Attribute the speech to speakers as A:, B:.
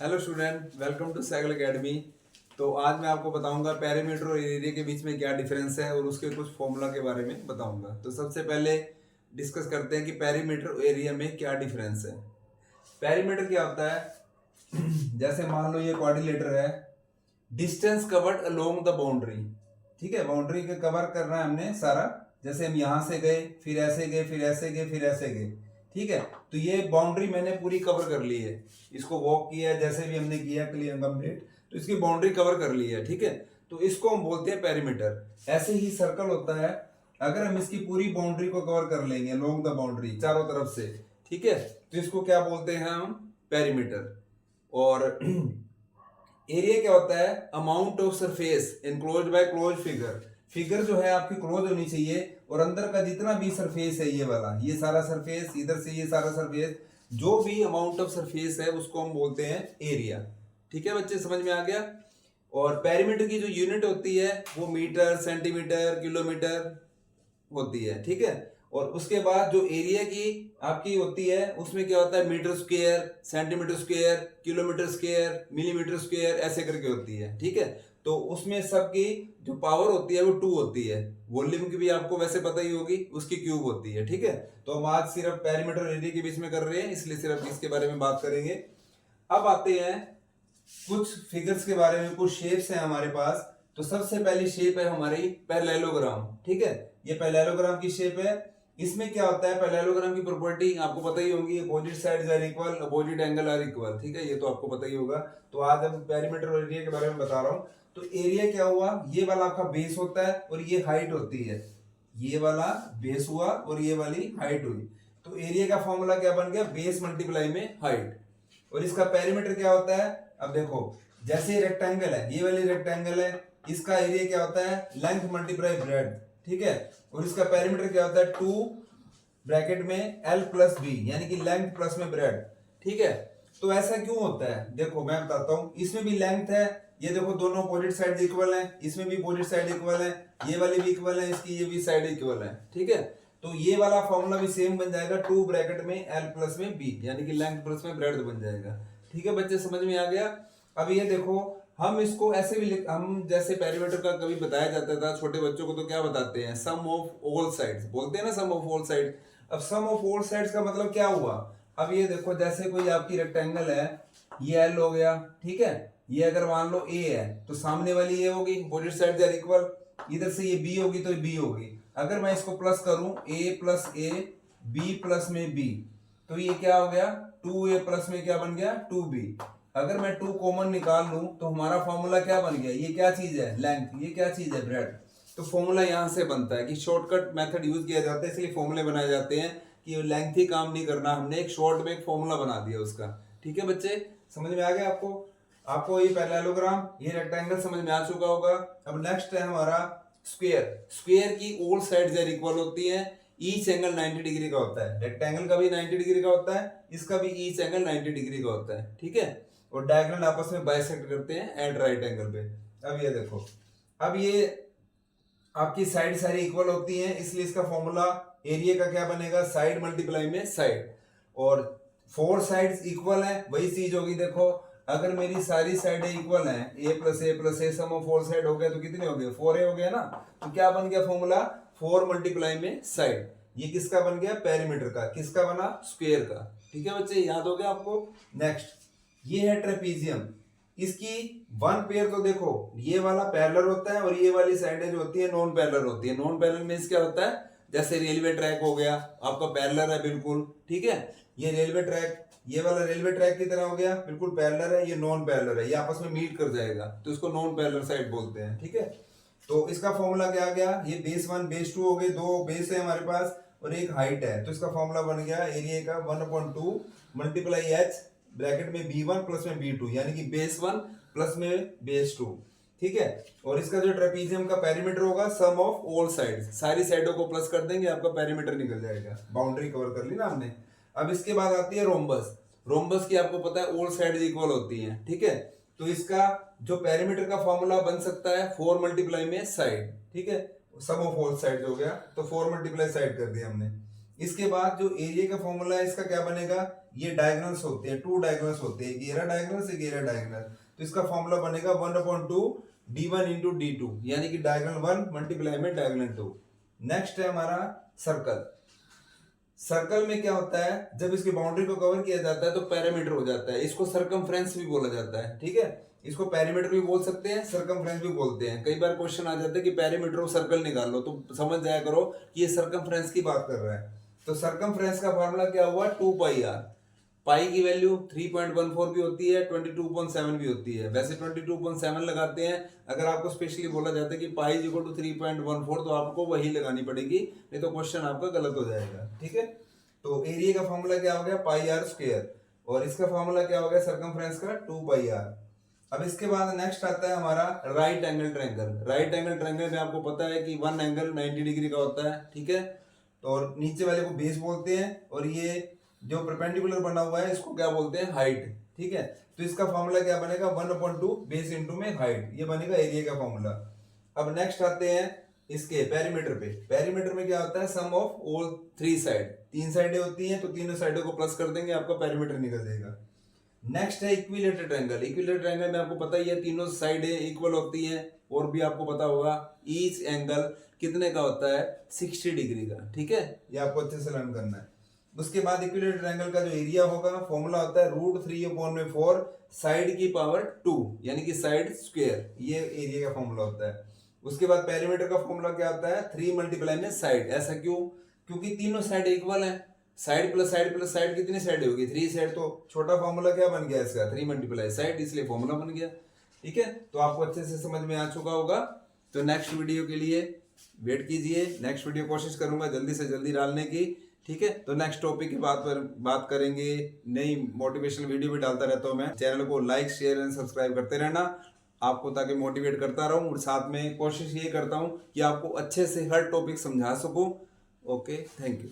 A: Hello student, welcome to cycle academy. तो आज मैं आपको बताऊंगा पेरीमीटर और एरिया के बीच में क्या डिफरेंस है और उसके कुछ फॉर्मूला के बारे में बताऊंगा। तो सबसे पहले डिस्कस करते हैं कि पेरीमीटर और एरिया में क्या डिफरेंस है। पेरीमीटर क्या होता है जैसे मान लो ये क्वाड्रिलेटर है, distance covered along the boundary. ठीक है, बाउंड्री के कवर करना है हमने सारा। जैसे हम यहां से गए, फिर ऐसे गए, फिर ऐसे गए, फिर ऐसे गए। ठीक है, तो ये बाउंड्री मैंने पूरी कवर कर ली है। इसको वॉक किया है, जैसे भी हमने किया क्लियर कंप्लीट, तो इसकी बाउंड्री कवर कर ली है। ठीक है, तो इसको हम बोलते हैं पेरीमीटर। ऐसे ही सर्कल होता है, अगर हम इसकी पूरी बाउंड्री को कवर कर लेंगे अलोंग द बाउंड्री चारों तरफ से, ठीक है, तो इसको क्या बोलते हैं हम? पेरीमीटर। और एरिया क्या होता है? Amount of surface enclosed bye close figure. Figure जो है आपकी क्लोज होनी चाहिए और अंदर का जितना भी सरफेस है, ये वाला, ये सारा सरफेस, इधर से ये सारा सरफेस, जो भी अमाउंट ऑफ सरफेस है उसको हम बोलते हैं एरिया। ठीक है बच्चे, समझ में आ गया? और पेरीमीटर की जो यूनिट होती है वो मीटर, सेंटीमीटर, किलोमीटर होती है। ठीक है, और उसके बाद जो एरिया की आपकी होती है उसमें क्या होता है? Metre square, centimetre square, kilometre square, millimetre square, ऐसे करके होती है। ठीक है, तो उसमें सबकी जो पावर होती है वो 2 होती है। वॉल्यूम की भी आपको वैसे पता ही होगी, उसकी क्यूब होती है। ठीक है, तो हम आज सिर्फ पेरीमीटर और एरिया के बीच में कर रहे हैं, इसलिए सिर्फ इसके बारे में बात करेंगे। अब आते हैं कुछ फिगर्स के बारे में, कुछ शेप्स हैं हमारे पास। तो सबसे पहली शेप है हमारी पैरेललोग्राम। ठीक है, ये पैरेललोग्राम की शेप है। इसमें क्या होता है? पैरेललोग्राम की प्रॉपर्टी आपको पता ही होगी, opposite sides are equal, opposite angle are equal. ठीक है, ये तो आपको पता ही होगा। तो आज हम पेरीमीटर और एरिया के बारे में बता रहा हूं। तो एरिया क्या हुआ? ये वाला आपका बेस होता है और ये हाइट होती है। ये वाला बेस हुआ और ये वाली हाइट हुई। तो एरिया का फॉर्मूला क्या बन गया? बेस मल्टीप्लाई में हाइट। और इसका पेरीमीटर क्या होता है? अब देखो, जैसे रेक्टेंगल है, ये वाली रेक्टेंगल है, इसका एरिया क्या होता है? Length multiply bread. ठीक है, और इसका पेरीमीटर क्या होता है? 2 ब्रैकेट में L प्लस बी, यानी कि लेंथ प्लस में ब्रेड। ठीक है, तो ऐसा क्यों होता है? देखो मैं बताता हूं। इसमें भी लेंथ है, ये देखो दोनों अपोजिट साइड इक्वल है, इसमें भी अपोजिट साइड इक्वल है, ये वाली भी इक्वल है, इसकी ये भी साइड इक्वल है। ठीक है, तो ये वाला फॉर्मूला भी सेम बन जाएगा, 2 ब्रैकेट में L प्लस में बी, यानी कि लेंथ प्लस में ब्रेड बन जाएगा। ठीक है बच्चे, समझ में आ गया? अब ये देखो, हम इसको ऐसे भी हम जैसे पेरीमीटर का कभी बताया जाता था छोटे बच्चों को, तो क्या बताते हैं? सम ऑफ ऑल साइड्स बोलते हैं ना, सम ऑफ ऑल साइड। अब सम ऑफ ऑल साइड्स का मतलब क्या हुआ? अब ये देखो, जैसे कोई आपकी रेक्टेंगल है, ये एल हो गया। ठीक है, ये अगर मान लो ए है, तो सामने वाली ये होगी, अपोजिट साइड आर इक्वल। इधर से ये बी होगी तो बी होगी। अगर मैं इसको प्लस करूं, ए प्लस ए, बी प्लस में बी, तो ये क्या हो गया? 2a प्लस में क्या बन गया? 2b। अगर मैं 2 कॉमन निकाल लूं तो हमारा फॉर्मूला क्या बन गया? ये क्या चीज है? लेंथ। ये क्या चीज है? ब्रेड। तो फॉर्मूला यहां से बनता है कि शॉर्टकट मेथड यूज किया जाता है, इसलिए फॉर्मूले बनाए जाते हैं कि लेंथ ही काम नहीं करना, हमने एक शॉर्ट में एक फॉर्मूला बना दिया उसका। ठीक है बच्चे, समझ में आ गया आपको? आपको ये पैरेललोग्राम, ये रेक्टेंगल समझ में आ चुका होगा। अब नेक्स्ट है हमारा स्क्वायर। स्क्वायर की ऑल साइड्स आर इक्वल होती हैं, ईच एंगल 90 डिग्री का होता है। रेक्टेंगल का भी 90 डिग्री का होता है, इसका भी ईच एंगल 90 डिग्री का होता है। ठीक है, और डायगोनल आपस में बाइसेक्ट करते हैं एट राइट एंगल पे। अब ये देखो, अब ये आपकी साइड सारी इक्वल होती हैं, इसलिए इसका फॉर्मूला एरिया का क्या बनेगा? साइड मल्टीप्लाई में साइड। और 4 साइड्स इक्वल है, वही चीज होगी। देखो, अगर मेरी सारी साइडें इक्वल हैं, a plus a plus a, sum of 4 side हो गया, तो कितने हो गए? 4a हो गया ना। तो क्या बन गया फॉर्मूला? 4 मल्टीप्लाई में साइड। ये किसका बन गया? पेरीमीटर का। किसका बना? स्क्वायर का। ठीक है बच्चे, याद हो गया आपको? नेक्स्ट, ये है ट्रेपीजियम। इसकी वन पेयर तो देखो, ये वाला पैरेलल होता है और ये वाली साइडें जो होती है नॉन पैरेलल होती है। नॉन पैरेलल मींस क्या होता है? जैसे रेलवे ट्रैक हो गया, आपका पैरेलल है बिल्कुल। ठीक है, ये रेलवे ट्रैक, ये वाला रेलवे ट्रैक की तरह हो गया, बिल्कुल पैरेलल है। ये नॉन पैरेलल है, ये आपस में मीट कर जाएगा, तो इसको नॉन पैरेलल साइड बोलते हैं। ठीक है, तो इसका फॉर्मूला क्या आ गया? ये बेस 1 बेस 2 हो गए, 2 बेस है हमारे पास और एक हाइट है। तो इसका फॉर्मूला बन गया एरिया का 1/2 मल्टीप्लाई h ब्रैकेट में b1 प्लस में b2, यानी कि बेस 1 प्लस में बेस 2। ठीक है, और इसका जो ट्रेपीजियम का पेरीमीटर होगा सम ऑफ ऑल साइड्स, सारी साइडों को प्लस कर देंगे, आपका पेरीमीटर निकल जाएगा। बाउंड्री कवर कर ली ना हमने। अब इसके बाद आती है रोम्बस। रोम्बस की आपको पता है ऑल साइड्स इक्वल होती हैं। ठीक है, तो इसका जो पेरीमीटर का फॉर्मूला बन सकता है 4 मल्टीप्लाई में साइड। ठीक है, सम ऑफ ऑल साइड्स हो गया, तो 4 मल्टीप्लाई साइड कर दिया हमने। इसके बाद जो एरिया का फॉर्मूला है इसका क्या बनेगा, ये डायगोनल्स होते हैं, 2 डायगोनल्स होते हैं, घेरा डायगोनल से घेरा डायगोनल, तो इसका फॉर्मूला बनेगा 1/2 d1 इंटू d2, यानी कि डायगोनल 1 मल्टीप्लाई में डायगोनल 2। नेक्स्ट है हमारा सर्कल। सर्कल में क्या होता है, जब इसकी बाउंड्री को कवर किया जाता है तो पैरामीटर हो जाता है, इसको सरकमफ्रेंस भी बोला जाता है, ठीक है। इसको पैरामीटर भी बोल सकते हैं, सरकमफ्रेंस भी बोलते हैं। कई बार क्वेश्चन आ जाता है कि पैरामीटर और सर्कल निकाल लो, तो समझ जाया करो कि ये सरकमफ्रेंस की बात कर रहा है। तो सरकमफ्रेंस का फार्मूला क्या हुआ, 2πr। पाई की वैल्यू 3.14 भी होती है, 22.7 भी होती है। वैसे 22.7 लगाते हैं, अगर आपको स्पेशली बोला जाता है कि पाई इज इक्वल टू 3.14 तो आपको वही लगानी पड़ेगी, नहीं तो क्वेश्चन आपका गलत हो जाएगा, ठीक है। तो एरिया का फॉर्मूला क्या हो गया, πr², और इसका फॉर्मूला क्या हो गया सर्कमफ्रेंस का, 2πr। अब इसके बाद नेक्स्ट आता है हमारा right angle triangle. Right angle triangle में आपको पता है कि वन एंगल 90 डिग्री का होता है, ठीक है। तो और नीचे वाले को बेस बोलते हैं, और ये जो परपेंडिकुलर बना हुआ है इसको क्या बोलते हैं, हाइट, ठीक है। तो इसका फॉर्मूला क्या बनेगा, 1/2 बेस इंटू में हाइट, ये बनेगा एरिया का फॉर्मूला। अब नेक्स्ट आते हैं इसके पेरीमीटर पे। पेरीमीटर में क्या होता है, सम ऑफ ऑल 3 साइड, 3 साइडें होती हैं, तो तीनों साइडों को प्लस कर देंगे, आपका पेरीमीटर निकल जाएगा। नेक्स्ट है इक्विलेटरल ट्रायंगल। इक्विलेटरल ट्रायंगल में आपको पता ही है तीनों साइडें इक्वल होती हैं, और भी आपको पता होगा ईच एंगल कितने का होता है, 60 डिग्री का, ठीक है। ये आपको अच्छे से लर्न करना है। उसके बाद इक्विलेटरल ट्रायंगल का जो एरिया होगा, फॉर्मूला होता है √3/4 साइड की पावर 2, यानी कि साइड स्क्वायर, ये एरिया का फॉर्मूला होता है। उसके बाद पेरीमीटर का फॉर्मूला क्या होता है, 3 मल्टीप्लाई में साइड। ऐसा क्यों, क्योंकि तीनों साइड इक्वल है, side plus side plus side कितनी साइड होगी, 3 साइड, तो छोटा फॉर्मूला क्या बन गया इसका, 3 मल्टीप्लाई साइड, इसलिए फॉर्मूला बन गया, ठीक है। तो आपको अच्छे से समझ में आ चुका होगा। तो नेक्स्ट वीडियो के लिए वेट कीजिए, नेक्स्ट वीडियो कोशिश करूंगा जल्दी से जल्दी डालने की, ठीक है। तो नेक्स्ट टॉपिक की बात करेंगे, नई मोटिवेशनल वीडियो भी डालता रहता हूँ मैं। चैनल को लाइक शेयर एंड सब्सक्राइब करते रहना आपको, ताकि मोटिवेट करता रहूं, और साथ में कोशिश ये करता हूं कि आपको अच्छे से हर टॉपिक समझा सकूं। Okay, thank you.